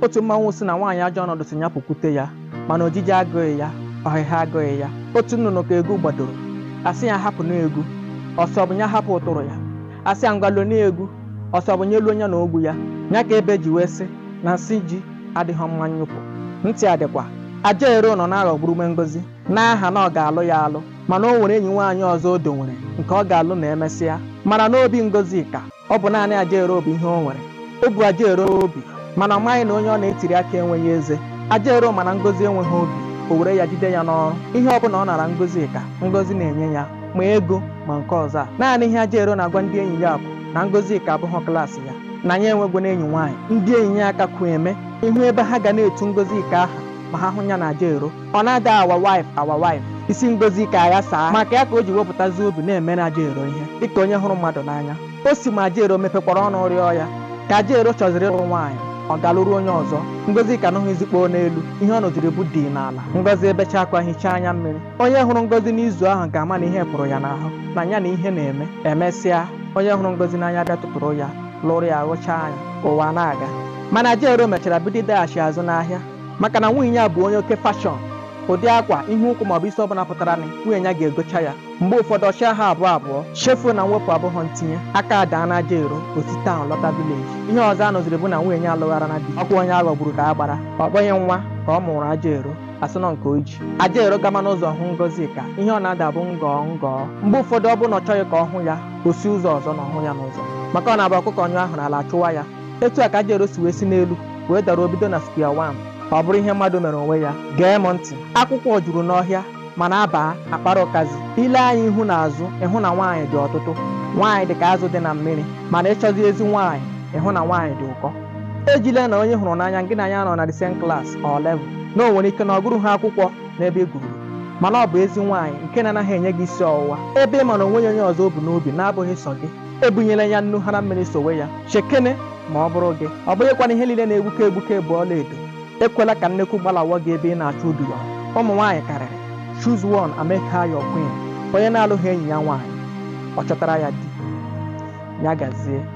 otu mmanwụ si na nwaanyị ajọ ọnọdụ si ya pụkwute ya mana ojiji agụghị ya, ọhịha agụghị ya. Otu nnụnụ ka egwu gbadoro, asị ya hapụ n'egwu, ọsọ bụ ya hapụ ụtụrụ ya. Asị ya ngwalo n'egwu, ọsọ bụ nyelu onye na ogwu ya. Ya ka ebe ji wee sị na nsị ji adịghị mma nyụpụ, ntị adịkwa. Ajaero nọ na-aghọgburu Ngozi n'aha na ọ ga-alụ ya alụ, mana o nwere enyi nwaanyị ọzọ o donwere nke ọ ga-alụ na emesịa. Mana n'obi Ngozi ka ọ bụ naanị Ajaero bụ ihe o nwere. O bu Ajaero obi mana ọ maghị na onye ọ na-etiri aka enweghị eze. Ajaero mana Ngozi enweghị obi, o were ya jide ya n'ọrụ. Ihe ọ bụla ọ nara Ngozi ka Ngozi na-enye ya, ma ego ma nke ọzọ a. Naanị ihe Ajaero na-agwa ndị enyi ya bụ na Ngozi ka abụghị klaasị ya, na ya enwegwo n'enyi nwaanyị. Ndị enyi ya aka kwu eme ihu ebe ha ga na-etu Ngozi ka aha ma ha hụ ya na Ajaero. Ọ na-ada our wife isi Ngozi ka ya saa, maka ya ka o ji wepụtazi obi na-eme na Ajaero ihe dịka onye hụrụ mmadụ n'anya. O si ma Ajaero mepekwara ọnụ rịọ ya ka Ajaero chọziri ịlụ nwaanyị, ọ ga-alụrụ onye ọzọ. Ngozi ka nụghị izikpo n'elu, ihe ọ nọziri bụ dị n'ala. Ngozi ebecha akwa hichaa anya mmiri. Onye hụrụ Ngozi n'izu ahụ ga-ama na ihe pụrụ ya n'ahụ, na ya na ihe na-eme. Emesịa onye hụrụ Ngozi n'anya bịa tụtụrụ ya, lụrụ ya, rụchaa anya, ụwa na-aga. Mana Ajaero mechara bido ịdaghachi azụ n'ahịa maka na nwunye ya bụ onye oke fashọn. Ụdị akwa, ihe ụkwụ maọbụ isi ọbụla pụtara na nwunye ya ga-egocha ya. Mgbe ụfọdụ ọchịa ha abụọ chefuo na mwepụ abụghị ntinye aka daa na Ajaero osite ahụ lọta vileji. Ihe ọzọ a nụziri bụ na nwunye ya alụghara na di, ọkwa onye aghọgburu ka a gbara. Ọ kpọghị nwa ka ọ mụrụ Ajaero, asị nọ nke oji. Ajaero gama n'ụzọ hụ Ngozi ka ihe ọ na-ada bụ ngọọ. Mgbe ụfọdụ ọ bụrụ na ọ chọghị ka ọ hụ ya, o si ụzọ ọzọ na ọhụ ya n'ụzọ, maka ọ na-abụ ọkụkọ ọnyụ ahụ n'ala achụwa ya. Etu a ka Ajaero si wee si n'elu wee dara obido na square one. Ọ bụrụ ihe mmadụ mere onwe ya. Gee m ntị, akwụkwọ juru n'ọhịa mana abaa akpara ụkazi. Ile anya ihu na azụ ịhụ na nwaanyị dị ọtụtụ. Nwaanyị dị ka azụ dị na mmiri, mana ịchọzi ezi nwaanyị ịhụ na nwaanyị dị ụkọ. Ejile na onye hụrụ n'anya gị na ya nọ na the same class or level na o nwere ike na ọ gụrụ ha akwụkwọ n'ebe egwuru, mana ọ bụ ezi nwaanyị nke na-anaghị enye gị isi ọwụwa. Ebe ị ma na onwe ya onye ọzọ o bu n'obi na-abụghị sọ gị, ebunyela ya nnu ha na mmiri sowe ya. Chekene ma ọ bụrụ gị, ọ bụghịkwana ihe niile na-egbuke bụ ọlaedo. Ekwela ka nnekwu gbalawa gị ebe ị na-achọ udu ya. Ụmụ nwaanyị karịrị. Choose one and make her your queen. Onye na-alụghị enyi ya nwaanyị, ọ chọtara ya di, ya gazie.